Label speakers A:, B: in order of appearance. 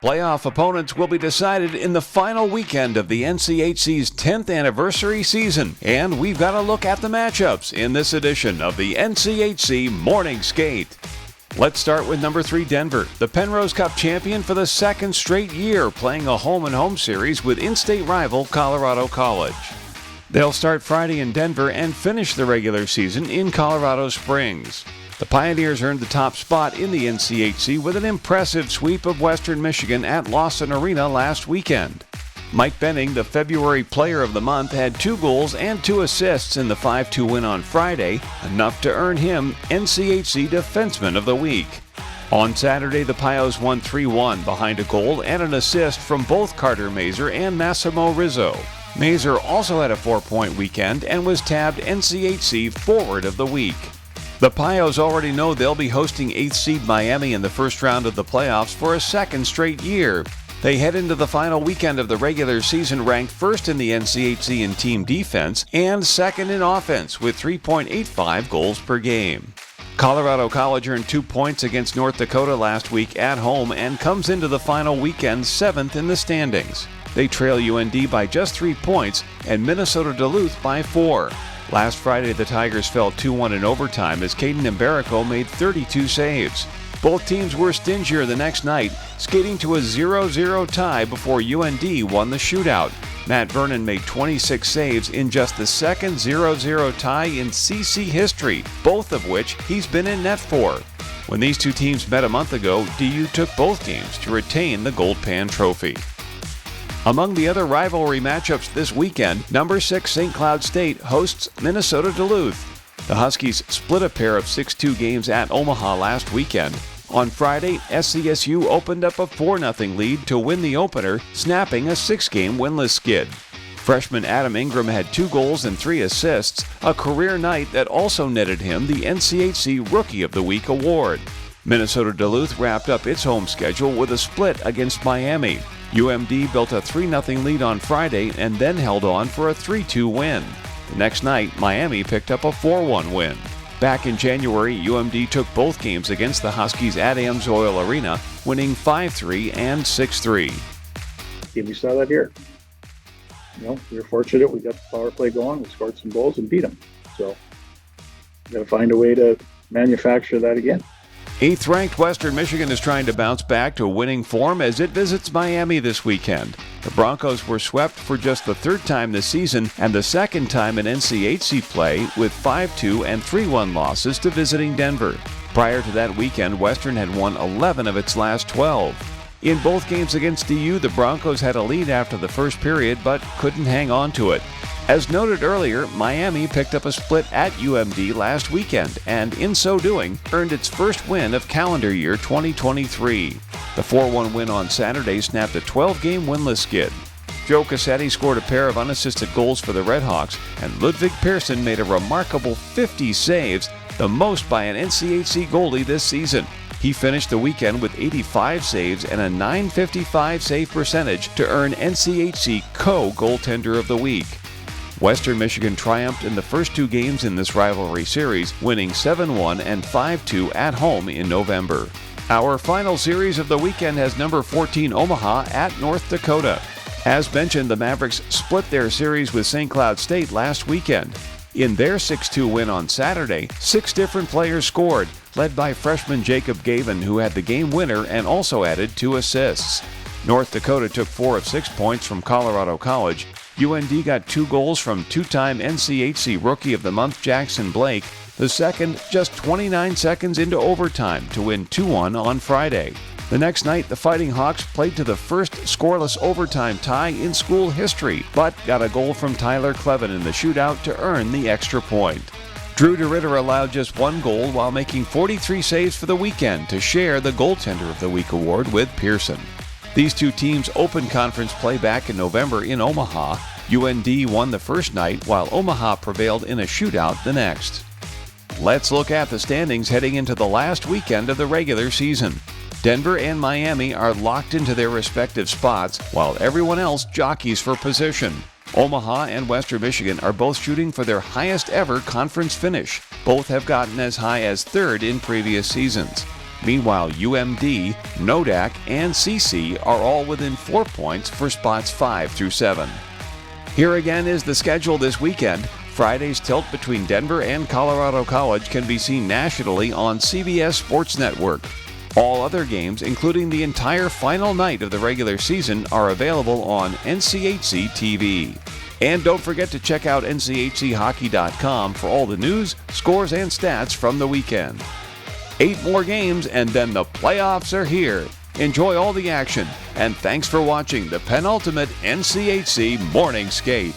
A: Playoff opponents will be decided in the final weekend of the NCHC's 10th anniversary season, and we've got a look at the matchups in this edition of the NCHC Morning Skate. Let's start with number 3 Denver, the Penrose Cup champion for the second straight year, playing a home-and-home series with in-state rival Colorado College. They'll start Friday in Denver and finish the regular season in Colorado Springs. The Pioneers earned the top spot in the NCHC with an impressive sweep of Western Michigan at Lawson Arena last weekend. Mike Benning, the February Player of the Month, had 2 goals and 2 assists in the 5-2 win on Friday, enough to earn him NCHC Defenseman of the Week. On Saturday, the Pios won 3-1 behind a goal and an assist from both Carter Mazer and Massimo Rizzo. Mazer also had a 4-point weekend and was tabbed NCHC Forward of the Week. The Pios already know they'll be hosting 8th seed Miami in the first round of the playoffs for a second straight year. They head into the final weekend of the regular season ranked first in the NCHC in team defense and second in offense with 3.85 goals per game. Colorado College earned 2 points against North Dakota last week at home and comes into the final weekend 7th in the standings. They trail UND by just 3 points and Minnesota Duluth by 4. Last Friday, the Tigers fell 2-1 in overtime as Caden Mbarico made 32 saves. Both teams were stingier the next night, skating to a 0-0 tie before UND won the shootout. Matt Vernon made 26 saves in just the second 0-0 tie in CC history, both of which he's been in net for. When these two teams met a month ago, DU took both teams to retain the Gold Pan Trophy. Among the other rivalry matchups this weekend, number 6 St. Cloud State hosts Minnesota Duluth. The Huskies split a pair of 6-2 games at Omaha last weekend. On Friday, SCSU opened up a 4-0 lead to win the opener, snapping a 6-game winless skid. Freshman Adam Ingram had 2 goals and 3 assists, a career night that also netted him the NCHC Rookie of the Week award. Minnesota Duluth wrapped up its home schedule with a split against Miami. UMD built a 3-0 lead on Friday and then held on for a 3-2 win. The next night, Miami picked up a 4-1 win. Back in January, UMD took both games against the Huskies at Ames Oil Arena, winning 5-3 and 6-3.
B: And we saw that here. We were fortunate. We got the power play going. We scored some goals and beat them. So we got to find a way to manufacture that again.
A: 8th-ranked Western Michigan is trying to bounce back to winning form as it visits Miami this weekend. The Broncos were swept for just the 3rd time this season and the 2nd time in NCHC play with 5-2 and 3-1 losses to visiting Denver. Prior to that weekend, Western had won 11 of its last 12. In both games against DU, the Broncos had a lead after the first period but couldn't hang on to it. As noted earlier, Miami picked up a split at UMD last weekend and, in so doing, earned its first win of calendar year 2023. The 4-1 win on Saturday snapped a 12-game winless skid. Joe Cassetti scored a pair of unassisted goals for the Redhawks, and Ludwig Pearson made a remarkable 50 saves, the most by an NCHC goalie this season. He finished the weekend with 85 saves and a .955 save percentage to earn NCHC Co-Goaltender of the Week. Western Michigan triumphed in the first 2 games in this rivalry series, winning 7-1 and 5-2 at home in November. Our final series of the weekend has number 14 Omaha at North Dakota. As mentioned, the Mavericks split their series with St. Cloud State last weekend. In their 6-2 win on Saturday, 6 different players scored, led by freshman Jacob Gavin, who had the game winner and also added 2 assists. North Dakota took 4 of 6 points from Colorado College. UND got 2 goals from 2-time NCHC Rookie of the Month Jackson Blake, the second just 29 seconds into overtime to win 2-1 on Friday. The next night, the Fighting Hawks played to the first scoreless overtime tie in school history, but got a goal from Tyler Clevin in the shootout to earn the extra point. Drew DeRitter allowed just 1 goal while making 43 saves for the weekend to share the Goaltender of the Week award with Pearson. These two teams opened conference play back in November in Omaha. UND won the first night, while Omaha prevailed in a shootout the next. Let's look at the standings heading into the last weekend of the regular season. Denver and Miami are locked into their respective spots, while everyone else jockeys for position. Omaha and Western Michigan are both shooting for their highest ever conference finish. Both have gotten as high as 3rd in previous seasons. Meanwhile, UMD, Nodak, and CC are all within 4 points for spots 5 through 7. Here again is the schedule this weekend. Friday's tilt between Denver and Colorado College can be seen nationally on CBS Sports Network. All other games, including the entire final night of the regular season, are available on NCHC TV. And don't forget to check out NCHCHockey.com for all the news, scores, and stats from the weekend. 8 more games and then the playoffs are here. Enjoy all the action, and thanks for watching the penultimate NCHC Morning Skate.